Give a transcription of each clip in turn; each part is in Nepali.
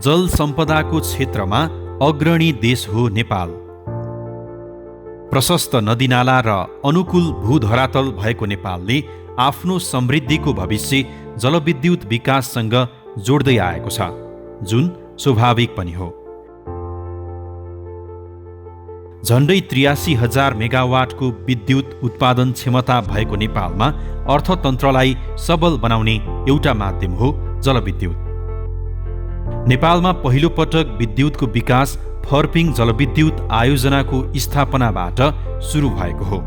जल सम्पदाको क्षेत्रमा अग्रणी देश हो नेपाल। प्रशस्त नदीनाला र अनुकूल भूधरातल भएको नेपालले आफ्नो समृद्धिको भविष्य जलविद्युत विकाससँग जोड्दै आएको छ, जुन स्वाभाविक पनि हो। झण्डै 83,000 मेगावाटको विद्युत उत्पादन क्षमता भएको नेपालमा अर्थतन्त्रलाई सबल बनाउने एउटा माध्यम हो जलविद्युत। नेपालमा पहिलो पटक विद्युतको विकास फर्पिङ जलविद्युत आयोजनाको स्थापनाबाट सुरु भएको हो।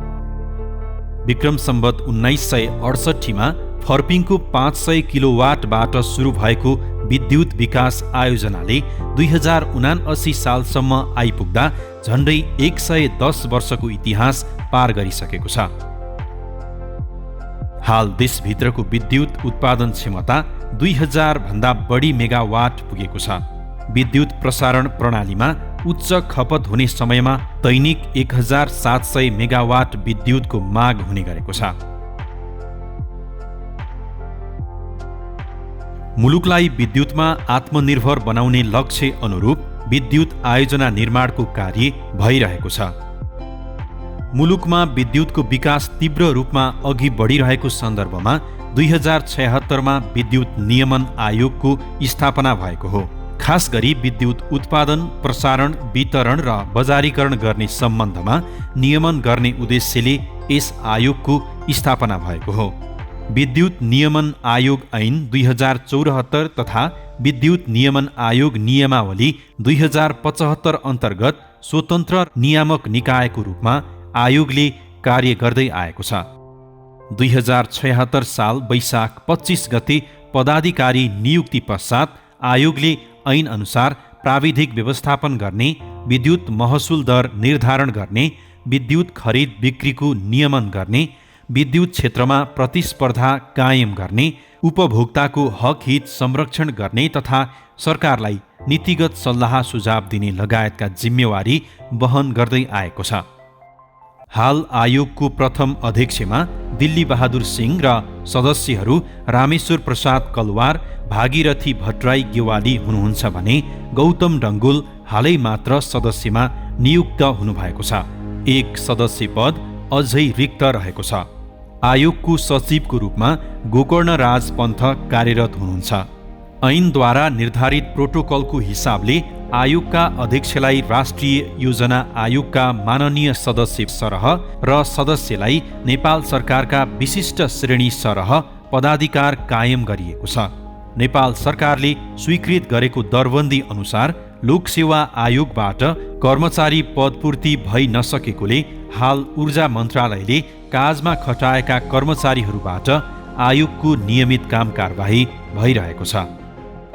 विक्रम सम्वत 1968 फर्पिङको 500 किलोवाटबाट सुरु भएको विद्युत विकास आयोजनाले 2079 सालसम्म आइपुग्दा झण्डै 110 वर्षको इतिहास पार गरिसकेको छ। हाल देशभित्रको विद्युत उत्पादन क्षमता 2000 भन्दा बढी मेगावाट पुगेको छ। विद्युत प्रसारण प्रणालीमा उच्च खपत हुने समयमा दैनिक 1700 मेगावाट विद्युतको माग हुने गरेको छ। मुलुकलाई विद्युतमा आत्मनिर्भर बनाउने लक्ष्य अनुरूप विद्युत आयोजना निर्माणको कार्य भइरहेको छ। मुलुकमा विद्युतको विकास तीव्र रूपमा अघि बढिरहेको सन्दर्भमा 2076 विद्युत नियमन आयोगको स्थापना भएको हो। खास गरी विद्युत उत्पादन, प्रसारण, वितरण र बजारीकरण गर्ने सम्बन्धमा नियमन गर्ने उद्देश्यले यस आयोगको स्थापना भएको हो। विद्युत नियमन आयोग ऐन 2074 तथा विद्युत नियमन आयोग नियमावली 2075 अन्तर्गत स्वतन्त्र नियामक निकायको रूपमा आयोगले कार्य गर्दै आएको छ। 2076 साल वैशाख 25 गते पदाधिकारी नियुक्ति पश्चात आयोगले ऐन अनुसार प्राविधिक व्यवस्थापन गर्ने, विद्युत महसुल दर निर्धारण गर्ने, विद्युत खरिद बिक्रीको नियमन गर्ने, विद्युत क्षेत्रमा प्रतिस्पर्धा कायम गर्ने, उपभोक्ताको हक हित संरक्षण गर्ने तथा सरकारलाई नीतिगत सल्लाह सुझाव दिने लगायतका जिम्मेवारी वहन गर्दै आएको छ। हाल आयोगको प्रथम अध्यक्षमा दिल्ली बहादुर सिंह र सदस्यहरू रामेश्वर प्रसाद कलवार, भागीरथी भट्टराई गेवाली हुनुहुन्छ भने गौतम डङ्गोल हालै मात्र सदस्यमा नियुक्त हुनुभएको छ। एक सदस्य पद अझै रिक्त रहेको छ। आयोगको सचिवको रूपमा गोकर्ण राज पन्थ कार्यरत हुनुहुन्छ। ऐनद्वारा निर्धारित प्रोटोकलको हिसाबले आयोगका अध्यक्षलाई राष्ट्रिय योजना आयोगका माननीय सदस्य सरह र सदस्यलाई नेपाल सरकारका विशिष्ट श्रेणी सरह पदाधिकार कायम गरिएको छ। नेपाल सरकारले स्वीकृत गरेको दरबन्दी अनुसार लोकसेवा आयोगबाट कर्मचारी पदपूर्ति भइ नसकेकोले हाल ऊर्जा मन्त्रालयले काजमा खटाएका कर्मचारीहरूबाट आयोगको नियमित काम कारबाही भइरहेको छ।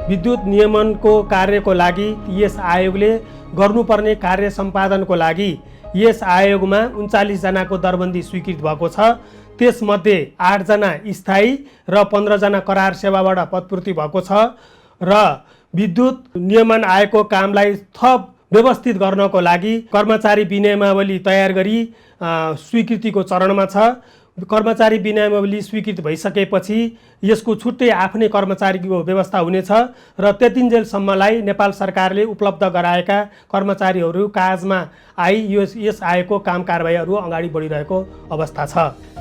विद्युत नियमनको कार्यको लागि यस आयोगले गर्नुपर्ने कार्य सम्पादनको लागि यस आयोगमा 39 जनाको दरबन्दी स्वीकृत भएको छ। त्यसमध्ये 8 जना स्थायी र 15 जना करार सेवाबाट पदपूर्ति भएको छ र विद्युत नियमन आयोगको कामलाई थप व्यवस्थित गर्नको लागि कर्मचारी विनियमावली तयार गरी स्वीकृतिको चरणमा छ। कर्मचारी विनियमावली स्वीकृत भइसकेपछि यसको छुट्टै आफ्नै कर्मचारीको व्यवस्था हुनेछ र त्यतिन्जेलसम्मलाई नेपाल सरकारले उपलब्ध गराएका कर्मचारीहरू काजमा आई यस आयोगको काम कारबाहीहरू अगाडि बढिरहेको अवस्था छ।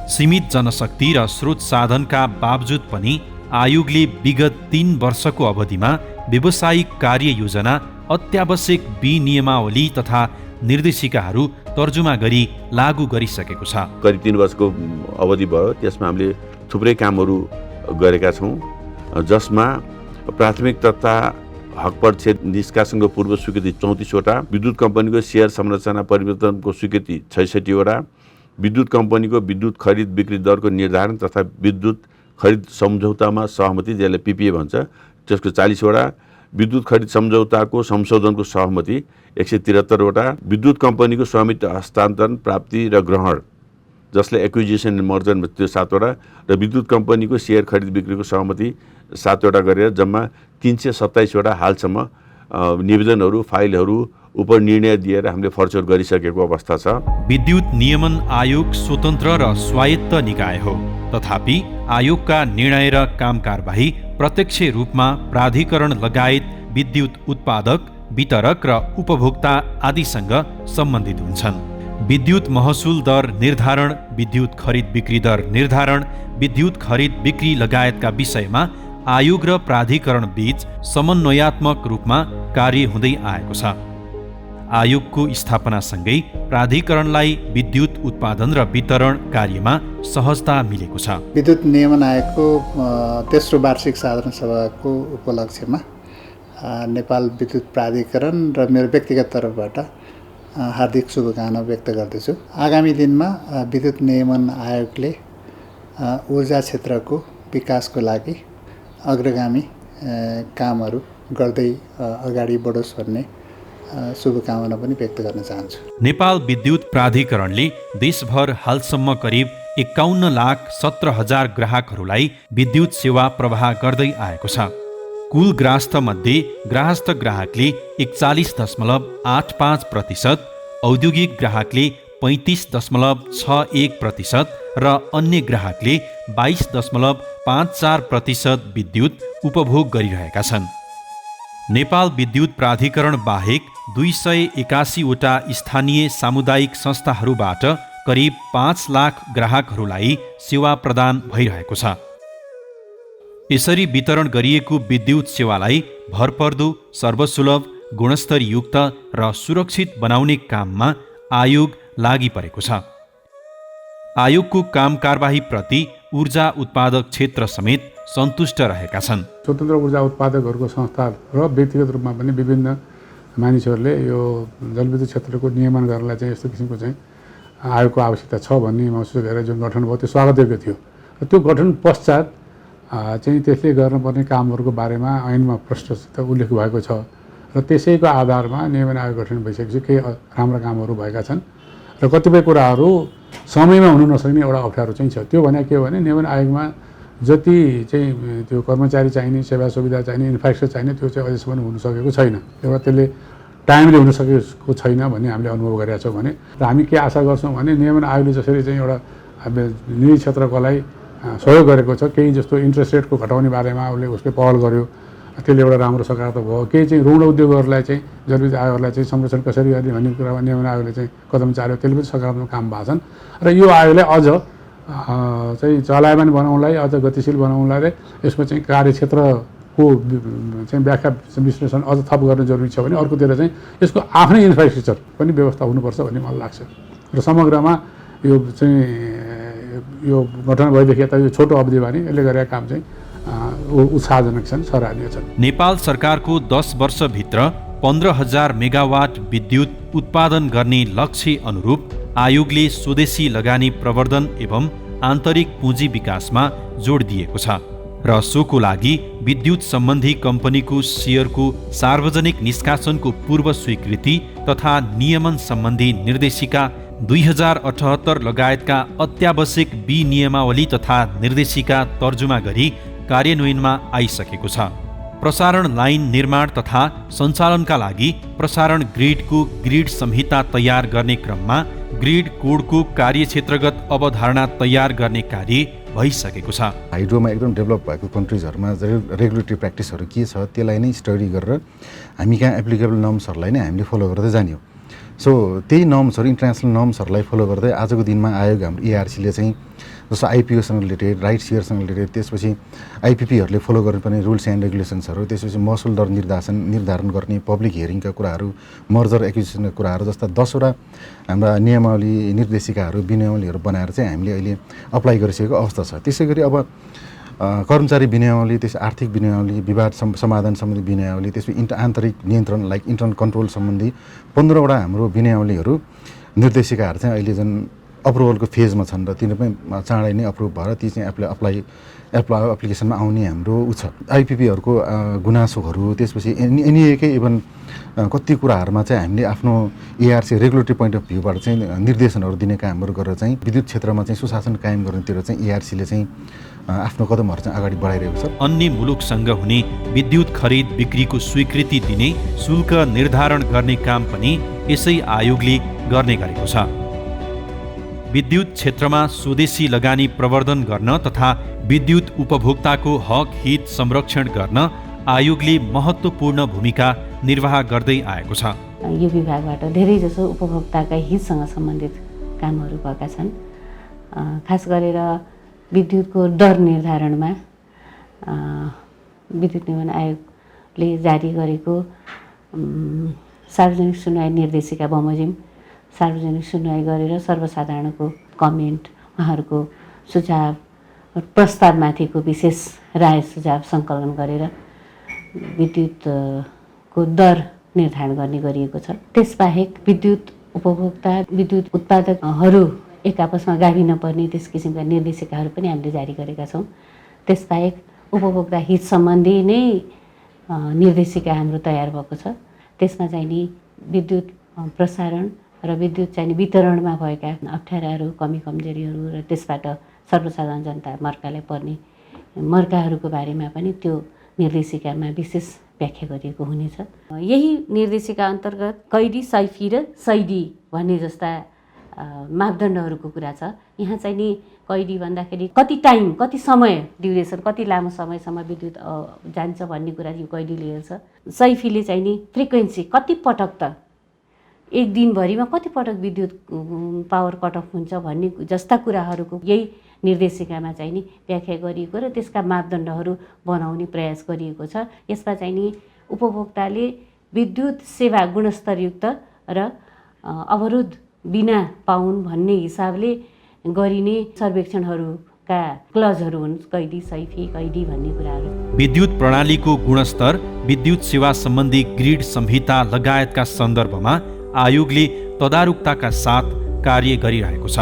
सीमित जनशक्ति र स्रोत साधनका बावजुद पनि आयोगले विगत 3 वर्षको अवधिमा व्यावसायिक कार्य योजना, अत्यावश्यक विनियमावली तथा निर्देशिकाहरू तर्जुमा गरी लागू गरिसकेको छ। करिब 3 वर्षको अवधि भयो। त्यसमा हामीले थुप्रै कामहरू गरेका छौँ, जसमा प्राथमिक तथा हक परिच्छेद निष्कासनको पूर्व स्वीकृति 34 वटा, विद्युत कम्पनीको सेयर संरचना परिवर्तनको स्वीकृति 66 वटा, विद्युत कम्पनीको विद्युत खरिद बिक्री दरको निर्धारण तथा विद्युत खरिद सम्झौतामा सहमति, जसले पिपिए भन्छ, त्यसको 40 वटा, विद्युत खरिद सम्झौताको संशोधनको सहमति 173 वटा, विद्युत कम्पनीको स्वामित्व हस्तान्तरण, प्राप्ति र ग्रहण, जसले एक्विजिसन मर्जर, त्यो 7 वटा, र विद्युत कम्पनीको सेयर खरिद बिक्रीको सहमति 7 वटा गरेर जम्मा 327 वटा हालसम्म निवेदनहरू, फाइलहरू उप निर्णय दिएर हामीले फर्चौर गरिसकेको अवस्था छ। विद्युत नियमन आयोग स्वतन्त्र र स्वायत्त निकाय हो, तथापि आयोगका निर्णय र काम कारबाही प्रत्यक्ष रूपमा प्राधिकरण लगायत विद्युत उत्पादक, वितरक र उपभोक्ता आदिसँग सम्बन्धित हुन्छन्। विद्युत महसुल दर निर्धारण, विद्युत खरिद बिक्री दर निर्धारण, विद्युत खरिद बिक्री लगायतका विषयमा आयोग र प्राधिकरण बीच समन्वयात्मक रूपमा कार्य हुँदै आएको छ। आयोगको स्थापनासँगै प्राधिकरणलाई विद्युत उत्पादन र वितरण कार्यमा सहजता मिलेको छ। विद्युत नियमन आयोगको तेस्रो वार्षिक साधारण सभाको उपलक्ष्यमा नेपाल विद्युत प्राधिकरण र मेरो व्यक्तिगत तर्फबाट हार्दिक शुभकामना व्यक्त गर्दछु। आगामी दिनमा विद्युत नियमन आयोगले ऊर्जा क्षेत्रको विकासको लागि अग्रगामी कामहरू गर्दै अगाडि बढोस् भन्ने शुभकामना पनि व्यक्त गर्न चाहन्छु। नेपाल विद्युत प्राधिकरणले देशभर हालसम्म करिब 51,17,000 ग्राहकहरूलाई विद्युत सेवा प्रवाह गर्दै आएको छ। कुल ग्राहस्थ मध्ये ग्राहस्थ ग्राहकले 41.85%, औद्योगिक ग्राहकले 35.61% र अन्य ग्राहकले 22.54% विद्युत उपभोग गरिरहेका छन्। नेपाल विद्युत प्राधिकरण बाहेक 281 वटा स्थानीय सामुदायिक संस्थाहरूबाट करिब 5 लाख ग्राहकहरूलाई सेवा प्रदान भइरहेको छ। यसरी वितरण गरिएको विद्युत सेवालाई भरपर्दो, सर्वसुलभ, गुणस्तरयुक्त र सुरक्षित बनाउने काममा आयोग लागि परेको छ। आयोगको काम कारबाहीप्रति ऊर्जा उत्पादक क्षेत्र समेत सन्तुष्ट रहेका छन्। स्वतन्त्र ऊर्जा उत्पादकहरूको संस्था र व्यक्तिगत रूपमा पनि विभिन्न मानिसहरूले यो जलविद्युत क्षेत्रको नियमन गर्नलाई चाहिँ यस्तो किसिमको चाहिँ आयोगको आवश्यकता छ भन्ने महसुस गरेर जुन गठन भयो त्यो स्वागतयोग्य थियो। र त्यो गठन पश्चात चाहिँ त्यसले गर्नुपर्ने कामहरूको बारेमा ऐनमा प्रष्ट उल्लेख भएको छ र त्यसैको आधारमा नियमन आयोग गठन भइसकेपछि केही राम्रा कामहरू भएका छन् र कतिपय कुराहरू समयमा हुन नसक्ने एउटा अप्ठ्यारो चाहिँ छ। त्यो भने के हो भने नियमन आयोगमा जति चाहिँ त्यो कर्मचारी चाहिने, सेवा सुविधा चाहिने, इन्फ्रास्ट्रक्चर चाहिने त्यो चाहिँ अहिलेसम्म हुन सकेको छैन। एउटा त्यसले टाइमले हुन सकेको छैन भन्ने हामीले अनुभव गरेका छौँ भने र हामी के आशा गर्छौँ भने नियमन आयोगले जसरी चाहिँ एउटा निजी क्षेत्रकोलाई सहयोग गरेको छ, केही जस्तो इन्ट्रेस्ट रेटको घटाउने बारेमा उसले उसले पहल गर्यो, त्यसले एउटा राम्रो सकारात्मक भयो। केही चाहिँ ऋण उद्योगहरूलाई चाहिँ जलविद्युत आयोगलाई चाहिँ संरक्षण कसरी गर्ने भन्ने कुरामा नियमन आयोगले चाहिँ कदम चाल्यो, त्यसले पनि सकारात्मक काम भएको छन्। र यो आयोगलाई अझ चाहिँ चलायमान बनाउनलाई, अझ गतिशील बनाउनलाई यसको चाहिँ कार्यक्षेत्रको चाहिँ व्याख्या विश्लेषण अझ थप गर्न जरुरी छ भने अर्कोतिर चाहिँ यसको आफ्नै इन्फ्रास्ट्रक्चर पनि व्यवस्था हुनुपर्छ भन्ने मलाई लाग्छ। र समग्रमा यो चाहिँ यो गठन भएदेखि यता यो छोटो अवधिमा नै यसले गरेका काम चाहिँ उत्साहजनक छन्, सराहनीय छन्। नेपाल सरकारको 10 वर्षभित्र 15,000 मेगावाट विद्युत उत्पादन गर्ने लक्ष्य अनुरूप आयोगले स्वदेशी लगानी प्रवर्धन एवं आन्तरिक पुँजी विकासमा जोड दिएको छ र सोको लागि विद्युत सम्बन्धी कम्पनीको सेयरको सार्वजनिक निष्कासनको पूर्व स्वीकृति तथा नियमन सम्बन्धी निर्देशिका 2078 लगायतका अत्यावश्यक विनियमावली तथा निर्देशिका तर्जुमा गरी कार्यान्वयनमा आइसकेको छ। प्रसारण लाइन निर्माण तथा सञ्चालनका लागि प्रसारण ग्रिडको ग्रिड संहिता तयार गर्ने क्रममा ग्रिड कोडको कार्यक्षेत्रगत अवधारणा तयार गर्ने कार्य भइसकेको छ। हाइड्रोमा एकदम डेभलप भएको कन्ट्रिजहरूमा रेगुलेटरी प्र्याक्टिसहरू के छ त्यसलाई नै स्टडी गरेर हामी कहाँ एप्लिकेबल नर्म्सहरूलाई नै हामीले फलो गर्दै जाने हो। सो त्यही नर्म्सहरू, इन्टरनेसनल नर्म्सहरूलाई फलो गर्दै आजको दिनमा आयोग हाम्रो एआरसीले चाहिँ जस्तो आइपिओसँग रिलेटेड, राइट सेयरसँग रिलेटेड, त्यसपछि आइपिपीहरूले फलो गर्नुपर्ने रुल्स एन्ड रेगुलेसन्सहरू, त्यसपछि महसुल दर निर्धारण गर्ने, पब्लिक हियरिङका कुराहरू, मर्जर एक्विजिसनका कुराहरू जस्ता 10 वटा हाम्रा नियमावली, निर्देशिकाहरू, विनियमावलीहरू बनाएर चाहिँ हामीले अहिले अप्लाई गरिसकेको अवस्था छ। त्यसै गरी अब कर्मचारी विनियमावली, त्यस आर्थिक विनियमावली, विवाद समाधान सम्बन्धी विनियमावली, त्यसपछि आन्तरिक नियन्त्रण लाइक इन्टर्नल कन्ट्रोल सम्बन्धी 15 वटा हाम्रो विनियमावलीहरू, निर्देशिकाहरू चाहिँ अहिले जुन अप्रुभलको फेजमा छन् र तिनीहरू पनि चाँडै नै अप्रुभ भएर ती चाहिँ एप्लिकेसनमा आउने हाम्रो छ। आइपिपीहरूको गुनासोहरू, त्यसपछि एनइएकै इभन कति कुराहरूमा चाहिँ हामीले आफ्नो एआरसी रेगुलेटरी पोइन्ट अफ भ्यूबाट चाहिँ निर्देशनहरू दिने कामहरू गरेर चाहिँ विद्युत क्षेत्रमा चाहिँ सुशासन कायम गर्नेतिर चाहिँ एआरसीले चाहिँ आफ्नो कदमहरू चाहिँ अगाडि बढाइरहेको छ। अन्य मुलुकसँग हुने विद्युत खरिद बिक्रीको स्वीकृति दिने, शुल्क निर्धारण गर्ने काम पनि यसै आयोगले गर्ने गरेको छ। विद्युत क्षेत्रमा स्वदेशी लगानी प्रवर्धन गर्न तथा विद्युत उपभोक्ताको हक हित संरक्षण गर्न आयोगले महत्त्वपूर्ण भूमिका निर्वाह गर्दै आएको छ। यो विभागबाट धेरैजसो उपभोक्ताका हितसँग सम्बन्धित कामहरू भएका छन्। खास गरेर विद्युतको दर निर्धारणमा विद्युत नियमन आयोगले जारी गरेको सार्वजनिक सुनवाई निर्देशिका बमोजिम सार्वजनिक सुनवाई गरेर सर्वसाधारणको कमेन्ट, उहाँहरूको सुझाव प्रस्तावमाथिको विशेष राय सुझाव सङ्कलन गरेर विद्युतको दर निर्धारण गर्ने गरिएको छ। त्यसबाहेक विद्युत उपभोक्ता, विद्युत उत्पादकहरू एक आपसमा गाभिन पर्ने त्यस किसिमका निर्देशिकाहरू पनि हामीले जारी गरेका छौँ। त्यसबाहेक उपभोक्ता हित सम्बन्धी नै निर्देशिका हाम्रो तयार भएको छ। त्यसमा चाहिँ नि विद्युत प्रसारण र विद्युत चाहिँ वितरणमा भएका अप्ठ्याराहरू, कमी कमजोरीहरू र त्यसबाट सर्वसाधारण जनता मर्कालाई पर्ने मर्काहरूको बारेमा पनि त्यो निर्देशिकामा विशेष व्याख्या गरिएको हुनेछ। यही निर्देशिका अन्तर्गत कैदी, सैफी र सैदी भन्ने जस्ता मापदण्डहरूको कुरा छ। यहाँ चाहिँ नि कैदी भन्दाखेरि कति टाइम, कति समय ड्युरेसन, कति लामो समयसम्म विद्युत जान्छ भन्ने कुरा यो कैदीले हेर्छ। सैफीले चाहिँ नि फ्रिक्वेन्सी, कति पटक त एक दिनभरिमा कति पटक विद्युत पावर कट अफ हुन्छ भन्ने जस्ता कुराहरूको यही निर्देशिकामा चाहिँ नि व्याख्या गरिएको र त्यसका मापदण्डहरू बनाउने प्रयास गरिएको छ। यसमा चाहिँ नि उपभोक्ताले विद्युत सेवा गुणस्तरयुक्त र अवरोध बिना पाउन् भन्ने हिसाबले गरिने सर्वेक्षणहरूका क्लजहरू हुन् कैदी, सैफी, कैदी भन्ने कुराहरू। विद्युत प्रणालीको गुणस्तर, विद्युत सेवा सम्बन्धी ग्रिड संहिता लगायतका सन्दर्भमा आयोगले तदारुकताका साथ कार्य गरिरहेको छ।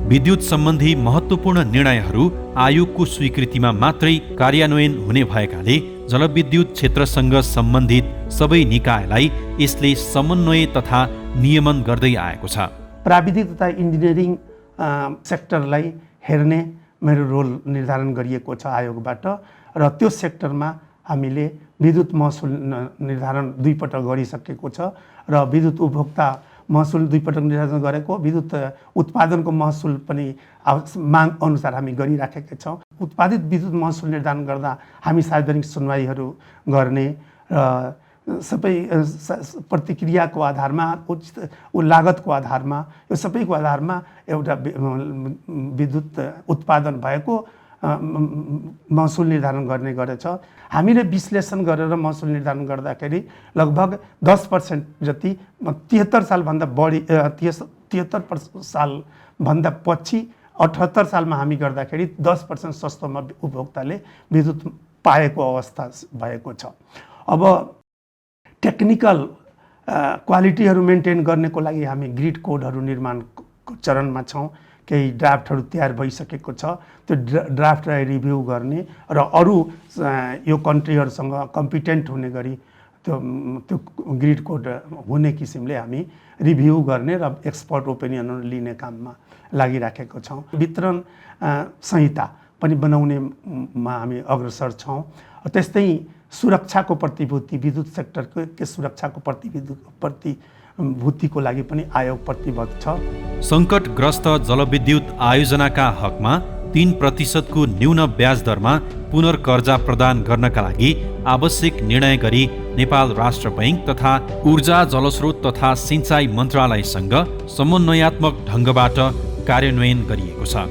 विद्युत सम्बन्धी महत्त्वपूर्ण निर्णयहरू आयोगको स्वीकृतिमा मात्रै कार्यान्वयन हुने भएकाले जलविद्युत क्षेत्रसँग सम्बन्धित सबै निकायलाई यसले समन्वय तथा नियमन गर्दै आएको छ। प्राविधिक तथा इन्जिनियरिङ सेक्टरलाई हेर्ने मेरो रोल निर्धारण गरिएको छ आयोगबाट र त्यो सेक्टरमा हामीले विद्युत महसुल निर्धारण 2 पटक गरिसकेको छ र विद्युत उपभोक्ता महसुल 2 पटक निर्धारण गरेको, विद्युत उत्पादनको महसुल पनि माग अनुसार हामी गरिराखेका छौँ। उत्पादित विद्युत महसुल निर्धारण गर्दा हामी सार्वजनिक सुनवाईहरू गर्ने र सबै प्रतिक्रियाको आधारमा, लागतको आधारमा, यो सबैको आधारमा एउटा विद्युत उत्पादन भएको महसुल निर्धारण गर्ने गरेछ। हामीले विश्लेषण गरेर महसुल निर्धारण गर्दाखेरि लगभग 10% जति 73 सालभन्दा बढी 73 सालभन्दा पछि 78 सालमा हामी गर्दाखेरि 10% सस्तोमा उपभोक्ताले विद्युत पाएको अवस्था भएको छ। अब टेक्निकल क्वालिटीहरू मेन्टेन गर्नको लागि हामी ग्रिड कोडहरू निर्माणको चरणमा छौँ। केही ड्राफ्टहरू तयार भइसकेको छ। त्यो ड्राफ्टलाई रिभ्यू गर्ने र अरू यो कन्ट्रीहरूसँग कम्पिटेन्ट हुने गरी त्यो ग्रिड कोड हुने किसिमले हामी रिभ्यू गर्ने र एक्सपर्ट ओपिनियनहरू लिने काममा लागिराखेको छौँ। वितरण संहिता पनि बनाउनेमा हामी अग्रसर छौँ। त्यस्तै सुरक्षाको प्रतिभूति, विद्युत सेक्टरको सुरक्षाको प्रतिभूतिको लागि पनि आयोग प्रतिबद्ध छ। सङ्कटग्रस्त जलविद्युत आयोजनाका हकमा 3% को न्यून ब्याज दरमा पुनर्कर्जा प्रदान गर्नका लागि आवश्यक निर्णय गरी नेपाल राष्ट्र बैंक तथा ऊर्जा, जलस्रोत तथा सिंचाई मन्त्रालयसँग समन्वयात्मक ढङ्गबाट कार्यान्वयन गरिएको छ।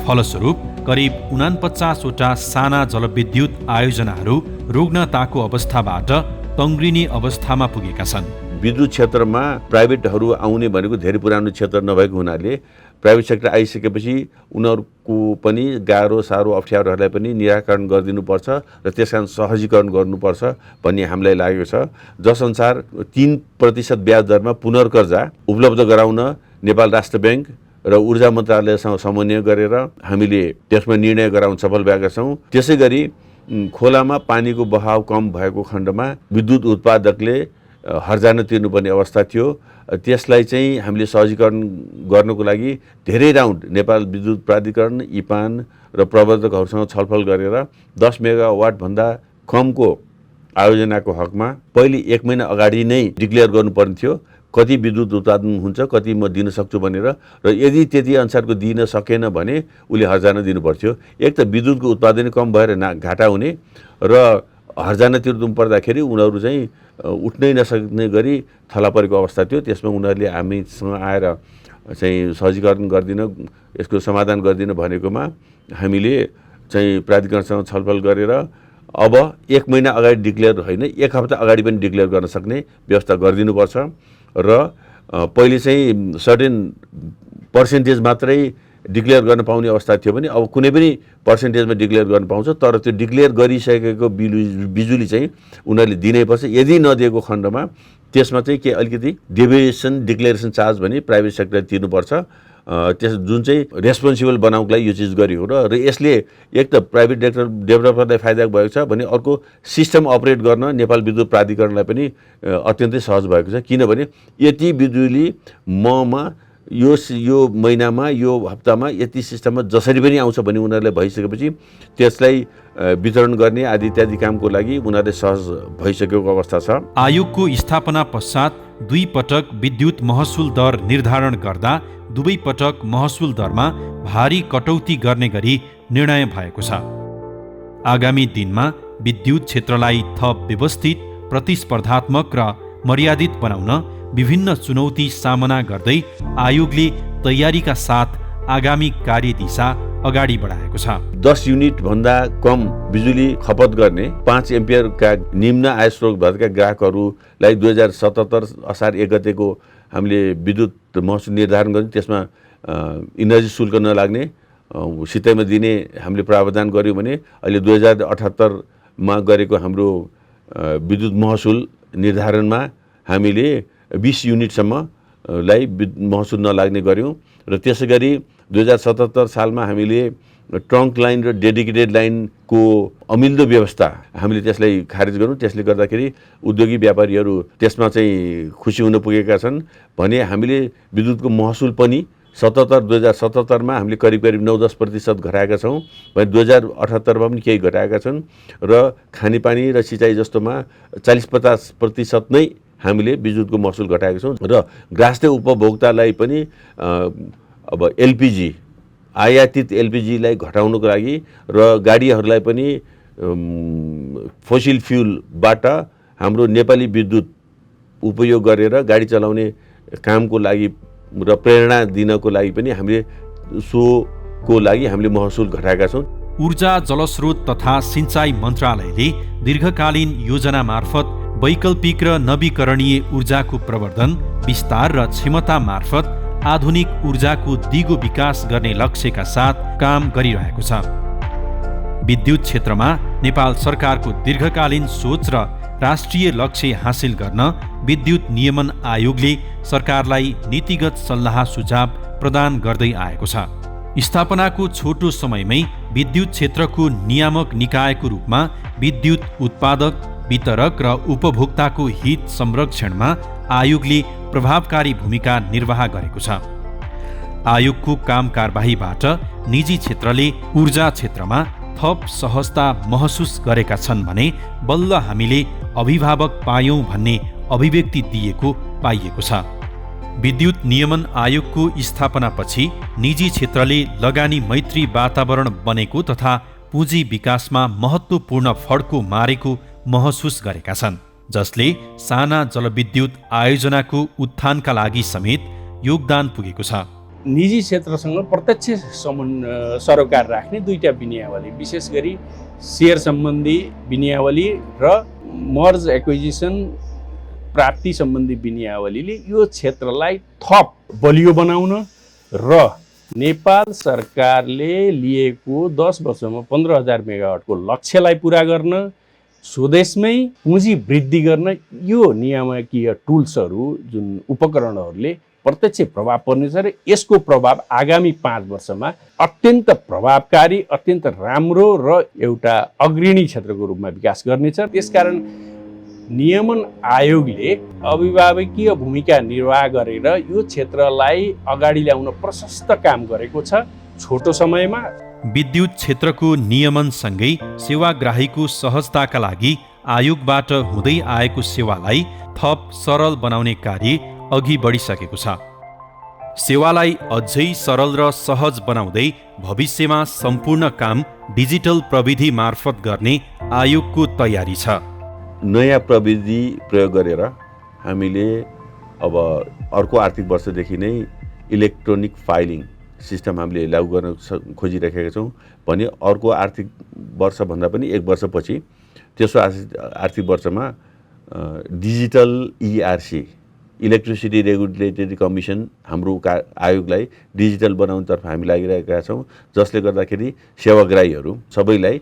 फलस्वरूप करिब 49 वटा साना जलविद्युत आयोजनाहरू रुग्णताको अवस्थाबाट तङ्ग्रिने अवस्थामा पुगेका छन्। विद्युत क्षेत्रमा प्राइभेटहरू आउने भनेको धेरै पुरानो क्षेत्र नभएको हुनाले प्राइभेट सेक्टर आइसकेपछि उनीहरूको पनि गाह्रो साह्रो अप्ठ्यारोहरूलाई पनि निराकरण गरिदिनुपर्छ र त्यसकारण सहजीकरण गर्नुपर्छ भन्ने हामीलाई लागेको छ। जसअनुसार 3% ब्याज दरमा पुनर्कर्जा उपलब्ध गराउन नेपाल राष्ट्र बैंक र ऊर्जा मन्त्रालयसँग समन्वय गरेर हामीले त्यसमा निर्णय गराउन सफल भएका छौँ। त्यसै गरी खोलामा पानीको बहाव कम भएको खण्डमा विद्युत उत्पादकले हर्जाना तिर्नुपर्ने अवस्था थियो। त्यसलाई चाहिँ हामीले सहजीकरण गर्नको लागि धेरै राउन्ड नेपाल विद्युत प्राधिकरण, इपान र प्रवर्तकहरूसँग छलफल गरेर 10 मेगावाटभन्दा कमको आयोजनाको हकमा पहिले 1 महिना अगाडि नै डिक्लेयर गर्नुपर्ने थियो। कति विद्युत उत्पादन हुन्छ, कति म दिन सक्छु भनेर, र यदि त्यति अनुसारको दिन सकेन भने उसले हर्जाना दिनुपर्थ्यो। एक त विद्युतको उत्पादन कम भएर घाटा हुने र हर्जाना तिर्नु पर्दाखेरि उनीहरू चाहिँ उठ्नै नसक्ने गरी थला परेको अवस्था थियो। त्यसमा उनीहरूले हामीसँग आएर चाहिँ सहजीकरण गरिदिन, यसको समाधान गरिदिन भनेकोमा हामीले चाहिँ प्राधिकरणसँग छलफल गरेर अब 1 महिना अगाडि डिक्लेयर होइन, 1 हप्ता अगाडि पनि डिक्लेयर गर्न सक्ने व्यवस्था गरिदिनुपर्छ र पहिले चाहिँ सर्टेन पर्सेन्टेज मात्रै डिक्लेयर गर्न पाउने अवस्था थियो भने अब कुनै पनि पर्सेन्टेजमा डिक्लेयर गर्न पाउँछ, तर त्यो डिक्लेयर गरिसकेको बिजुली चाहिँ उनीहरूले दिनैपर्छ। यदि नदिएको खण्डमा त्यसमा चाहिँ के अलिकति डेभिएसन डिक्लेरेसन चार्ज भने प्राइभेट सेक्टरले तिर्नुपर्छ। त्यस जुन चाहिँ रेस्पोन्सिबल बनाउनको लागि यो चिज गरियो र यसले एक त प्राइभेट डेभलपरलाई फाइदा भएको छ भने अर्को सिस्टम अपरेट गर्न नेपाल विद्युत प्राधिकरणलाई पनि अत्यन्तै सहज भएको छ। किनभने यति बिजुली ममा यो महिनामा यो हप्तामा यति सिस्टममा जसरी पनि आउँछ भने उनीहरूले भइसकेपछि त्यसलाई वितरण गर्ने आदि इत्यादि कामको लागि उनीहरूले सहज भइसकेको अवस्था छ। आयोगको स्थापना पश्चात 2 पटक विद्युत महसुल दर निर्धारण गर्दा दुवै पटक महसुल दरमा भारी कटौती गर्ने गरी निर्णय भएको छ। आगामी दिनमा विद्युत क्षेत्रलाई थप व्यवस्थित, प्रतिस्पर्धात्मक र मर्यादित बनाउन विभिन्न चुनौती सामना गर्दै आयोगले तयारीका साथ आगामी कार्यदिशा अगाडि बढाएको छ। 10 युनिट भन्दा कम बिजुली खपत गर्ने 5 एम्पियरका निम्न आय स्रोत भएका ग्राहकहरूलाई 2077 असार 1 गतेको हामीले विद्युत महसुल निर्धारण गर्ने, त्यसमा इनर्जी शुल्क नलाग्ने, सितैमा दिने हामीले प्रावधान गर्यौँ भने अहिले 2078मा गरेको हाम्रो विद्युत महसुल निर्धारणमा हामीले 20 युनिटसम्मलाई महसुल नलाग्ने गऱ्यौँ र त्यसै गरी 2077 सालमा हामीले ट्रङ्क लाइन र डेडिकेटेड लाइनको अमिल्दो व्यवस्था हामीले त्यसलाई खारेज गऱ्यौँ। त्यसले गर्दाखेरि उद्योगी व्यापारीहरू त्यसमा चाहिँ खुसी हुन पुगेका छन् भने हामीले विद्युतको महसुल पनि 2077मा हामीले करिब 9-10% घटाएका छौँ भने 2078मा पनि केही घटाएका छन् र खानेपानी र सिँचाइ जस्तोमा 40-50% नै हामीले विद्युतको महसुल घटाएका छौँ र ग्राहस्थ्य उपभोक्तालाई पनि अब एलपिजी आयातित एलपिजीलाई घटाउनको लागि र गाडीहरूलाई पनि फोसिल फ्युलबाट हाम्रो नेपाली विद्युत उपयोग गरेर गाडी चलाउने कामको लागि र प्रेरणा दिनको लागि पनि हामीले सोको लागि हामीले महसुल घटाएका छौँ। ऊर्जा, जलस्रोत तथा सिंचाई मन्त्रालयले दीर्घकालीन योजना मार्फत वैकल्पिक र नवीकरणीय ऊर्जाको प्रवर्धन, विस्तार र क्षमता मार्फत आधुनिक ऊर्जाको दिगो विकास गर्ने लक्ष्यका साथ काम गरिरहेको छ। विद्युत क्षेत्रमा नेपाल सरकारको दीर्घकालीन सोच र राष्ट्रिय लक्ष्य हासिल गर्न विद्युत नियमन आयोगले सरकारलाई नीतिगत सल्लाह सुझाव प्रदान गर्दै आएको छ। स्थापनाको छोटो समयमै विद्युत क्षेत्रको नियामक निकायको रूपमा विद्युत उत्पादक, वितरक र उपभोक्ताको हित संरक्षणमा आयोगले प्रभावकारी भूमिका निर्वाह गरेको छ। आयोगको काम कारबाहीबाट निजी क्षेत्रले ऊर्जा क्षेत्रमा थप सहजता महसुस गरेका छन् भने बल्ल हामीले अभिभावक पायौँ भन्ने अभिव्यक्ति दिएको पाइएको छ। विद्युत नियमन आयोगको स्थापनापछि निजी क्षेत्रले लगानी मैत्री वातावरण बनेको तथा पुँजी विकासमा महत्त्वपूर्ण फड्को मारेको महसुस गरेका छन्, जसले साना जलविद्युत आयोजनाको उत्थानका लागि समेत योगदान पुगेको छ। निजी क्षेत्रसँग प्रत्यक्ष सरोकार राख्ने 2टा विनियावली, विशेष गरी सेयर सम्बन्धी विनियावली र मर्ज एक्विजिसन प्राप्ति सम्बन्धी विनियावलीले यो क्षेत्रलाई थप बलियो बनाउन र नेपाल सरकारले लिएको 10 वर्षमा 15,000 मेगावाटको लक्ष्यलाई पुरा गर्न, स्वदेशमै पुँजी वृद्धि गर्न यो नियामकीय टुल्सहरू जुन उपकरणहरूले प्रत्यक्ष प्रभाव पर्नेछ र यसको प्रभाव आगामी 5 वर्षमा अत्यन्त प्रभावकारी, अत्यन्त राम्रो र एउटा अग्रणी क्षेत्रको रूपमा विकास गर्नेछ। त्यसकारण नियमन आयोगले अभिभावकीय भूमिका निर्वाह गरेर यो क्षेत्रलाई अगाडि ल्याउन प्रशस्त काम गरेको छ छोटो समयमा। विद्युत क्षेत्रको नियमनसँगै सेवाग्राहीको सहजताका लागि आयोगबाट हुँदै आएको सेवालाई थप सरल बनाउने कार्य अघि बढिसकेको छ। सेवालाई अझै सरल र सहज बनाउँदै भविष्यमा सम्पूर्ण काम डिजिटल प्रविधि मार्फत गर्ने आयोगको तयारी छ। नयाँ प्रविधि प्रयोग गरेर हामीले अब अर्को आर्थिक वर्षदेखि नै इलेक्ट्रोनिक फाइलिङ सिस्टम हामीले लागू गर्न खोजिरहेका छौँ भने अर्को आर्थिक वर्षभन्दा पनि 1 वर्षपछि तेस्रो आर्थिक वर्षमा digital ERC electricity regulatory commission हाम्रो आयोगलाई डिजिटल बनाउनतर्फ हामी लागिरहेका छौँ, जसले गर्दाखेरि सेवाग्राहीहरू सबैलाई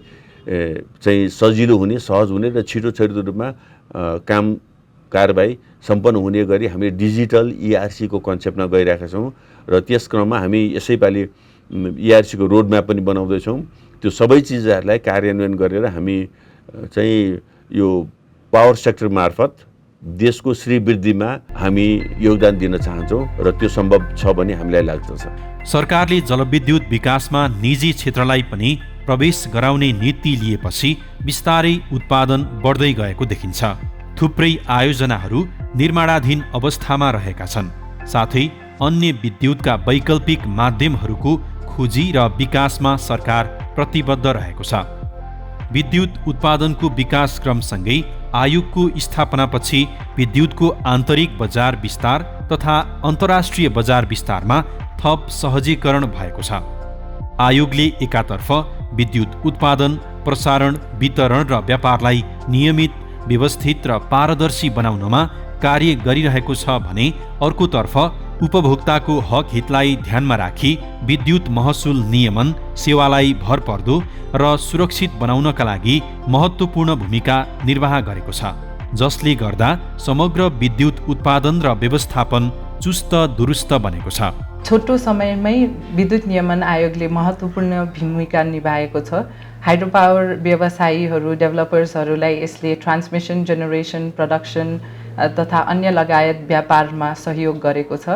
चाहिँ सजिलो हुने, सहज हुने र छिटो रूपमा काम कारबाही सम्पन्न हुने गरी हामी डिजिटल ERC को कन्सेप्टमा गइरहेका छौँ र त्यस क्रममा हामी यसैपालि ERC को रोडम्याप पनि बनाउँदैछौँ। त्यो सबै चिजहरूलाई कार्यान्वयन गरेर हामी चाहिँ यो पावर सेक्टर मार्फत देशको श्रीवृद्धिमा हामी योगदान दिन चाहन्छौँ र त्यो सम्भव छ भन्ने हामीलाई लाग्दछ। सरकारले जलविद्युत विकासमा निजी क्षेत्रलाई पनि प्रवेश गराउने नीति लिएपछि बिस्तारै उत्पादन बढ्दै गएको देखिन्छ। थुप्रै आयोजनाहरू निर्माणाधीन अवस्थामा रहेका छन्। साथै अन्य विद्युतका वैकल्पिक माध्यमहरूको खोजी र विकासमा सरकार प्रतिबद्ध रहेको छ। विद्युत उत्पादनको विकास क्रमसँगै आयोगको स्थापनापछि विद्युतको आन्तरिक बजार विस्तार तथा अन्तर्राष्ट्रिय बजार विस्तारमा थप सहजीकरण भएको छ। आयोगले एकातर्फ विद्युत उत्पादन, प्रसारण, वितरण र व्यापारलाई नियमित, व्यवस्थित र पारदर्शी बनाउनमा कार्य गरिरहेको छ भने अर्कोतर्फ उपभोक्ताको हक हितलाई ध्यानमा राखी विद्युत महसुल नियमन सेवालाई भरपर्दो र सुरक्षित बनाउनका लागि महत्त्वपूर्ण भूमिका निर्वाह गरेको छ, जसले गर्दा समग्र विद्युत उत्पादन र व्यवस्थापन चुस्त दुरुस्त बनेको छ। छोटो समयमै विद्युत नियमन आयोगले महत्त्वपूर्ण भूमिका निभाएको छ। हाइड्रो पावर व्यवसायीहरू, डेभलपर्सहरूलाई यसले ट्रान्समिसन, जेनेरेसन, प्रोडक्सन तथा अन्य लगायत व्यापारमा सहयोग गरेको छ।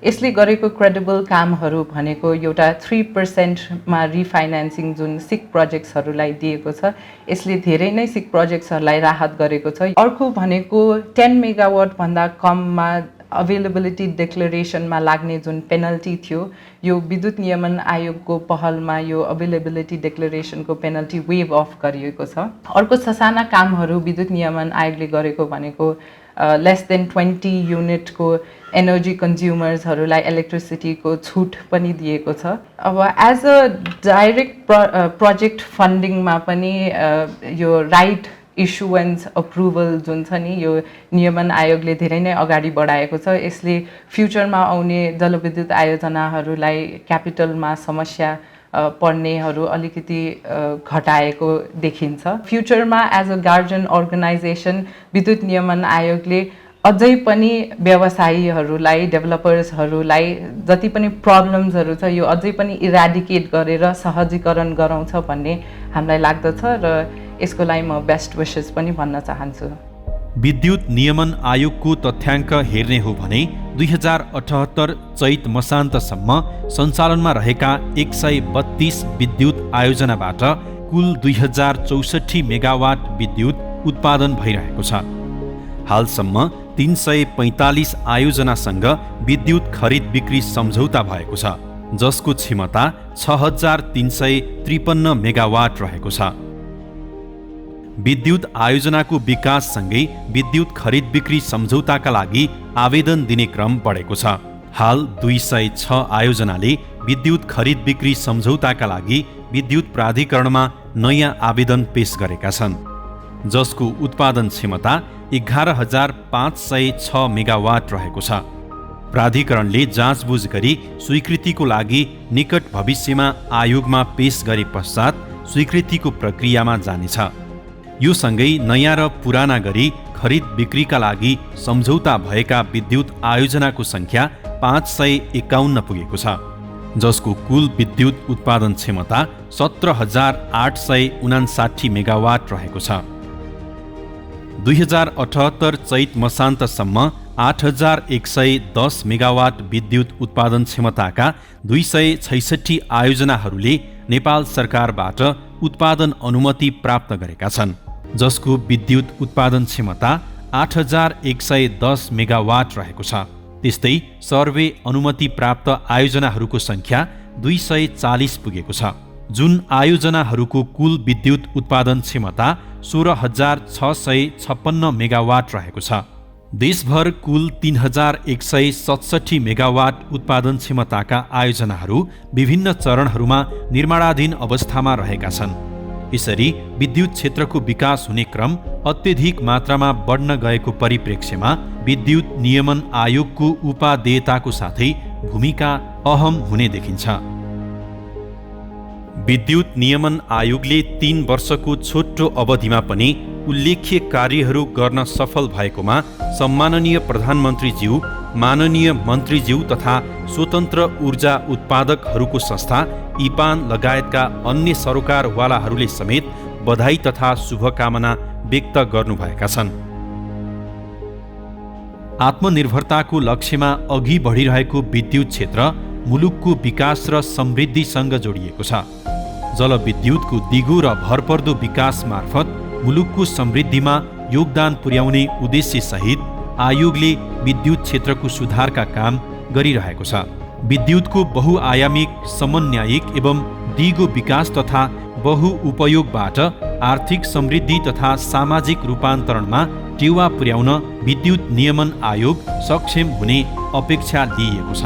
यसले गरेको क्रेडिबल कामहरू भनेको एउटा 3%मा रिफाइनेन्सिङ जुन सिक प्रोजेक्ट्सहरूलाई दिएको छ, यसले धेरै नै सिक प्रोजेक्ट्सहरूलाई राहत गरेको छ। अर्को भनेको 10 मेगावाटभन्दा कममा अवेलेबिलिटी डिक्लेरेसनमा लाग्ने जुन पेनल्टी थियो, यो विद्युत नियमन आयोगको पहलमा यो अवेलेबिलिटी डिक्लेरेसनको पेनल्टी वेभ अफ गरिएको छ। अर्को ससाना कामहरू विद्युत नियमन आयोगले गरेको भनेको लेस देन 20 युनिटको एनर्जी कन्ज्युमर्सहरूलाई इलेक्ट्रिसिटीको छुट पनि दिएको छ। अब एज अ डाइरेक्ट प्रोजेक्ट फन्डिङमा पनि यो राइट इस्युएन्स अप्रुभल जुन छ नि, यो नियमन आयोगले धेरै नै अगाडि बढाएको छ। यसले फ्युचरमा आउने जलविद्युत आयोजनाहरूलाई क्यापिटलमा समस्या पर्नेहरू अलिकति घटाएको देखिन्छ। फ्युचरमा एज अ गार्जियन अर्गनाइजेसन विद्युत नियमन आयोगले अझै पनि व्यवसायीहरूलाई, डेभलपर्सहरूलाई जति पनि प्रब्लम्सहरू छ यो अझै पनि इराडिकेट गरेर सहजीकरण गराउँछ भन्ने हामीलाई लाग्दछ र यसको लागि म बेस्ट विशेस पनि भन्न चाहन्छु। विद्युत नियमन आयोगको तथ्याङ्क हेर्ने हो भने 2078 चैत मसान्तसम्म सञ्चालनमा रहेका 132 विद्युत आयोजनाबाट कुल 2064 मेगावाट विद्युत उत्पादन भइरहेको छ। हालसम्म 345 आयोजनासँग विद्युत खरिद बिक्री सम्झौता भएको छ, जसको क्षमता 6353 मेगावाट रहेको छ। विद्युत आयोजनाको विकाससँगै विद्युत खरिद बिक्री सम्झौताका लागि आवेदन दिने क्रम बढेको छ। हाल 206 आयोजनाले विद्युत खरिद बिक्री सम्झौताका लागि विद्युत प्राधिकरणमा नयाँ आवेदन पेश गरेका छन्, जसको उत्पादन क्षमता 11506 मेगावाट रहेको छ। प्राधिकरणले जाँचबुझ गरी स्वीकृतिको लागि निकट भविष्यमा आयोगमा पेश गरे पश्चात स्वीकृतिको प्रक्रियामा जानेछ। यो सँगै नयाँ र पुराना गरी खरिद बिक्रीका लागि सम्झौता भएका विद्युत आयोजनाको सङ्ख्या 551 पुगेको छ, जसको कुल विद्युत उत्पादन क्षमता 17859 मेगावाट रहेको छ। 2078 चैत मसान्तसम्म 8110 मेगावाट विद्युत उत्पादन क्षमताका 266 आयोजनाहरूले नेपाल सरकारबाट उत्पादन अनुमति प्राप्त गरेका छन्, जसको विद्युत उत्पादन क्षमता 8110 मेगावाट रहेको छ। त्यस्तै सर्वे अनुमति प्राप्त आयोजनाहरूको सङ्ख्या 240 पुगेको छ, जुन आयोजनाहरूको कुल विद्युत उत्पादन क्षमता 16,656 मेगावाट रहेको छ। देशभर कुल 3,167 मेगावाट उत्पादन क्षमताका आयोजनाहरू विभिन्न चरणहरूमा निर्माणाधीन अवस्थामा रहेका छन्। यसरी विद्युत क्षेत्रको विकास हुने क्रम अत्यधिक मात्रामा बढ्न गएको परिप्रेक्ष्यमा विद्युत नियमन आयोगको उपादेयताको साथै भूमिका अहम हुने देखिन्छ। विद्युत नियमन आयोगले 3 वर्षको छोटो अवधिमा पनि उल्लेख्य कार्यहरू गर्न सफल भएकोमा सम्माननीय प्रधानमन्त्रीज्यू, माननीय मन्त्रीज्यू तथा स्वतन्त्र ऊर्जा उत्पादकहरूको संस्था इपान लगायतका अन्य सरोकारवालाहरूले समेत बधाई तथा शुभकामना व्यक्त गर्नुभएका छन्। आत्मनिर्भरताको लक्ष्यमा अघि बढिरहेको विद्युत क्षेत्र मुलुकको विकास र समृद्धिसँग जोडिएको छ। जलविद्युतको दिगो र भरपर्दो विकास मार्फत मुलुकको समृद्धिमा योगदान पुर्याउने उद्देश्यसहित आयोगले विद्युत क्षेत्रको सुधारका काम गरिरहेको छ। विद्युतको बहुआयामिक, समन्वयिक एवं दिगो विकास तथा बहुउपयोगबाट आर्थिक समृद्धि तथा सामाजिक रूपान्तरणमा टेवा पुर्याउन विद्युत नियमन आयोग सक्षम हुने अपेक्षा लिइएको छ।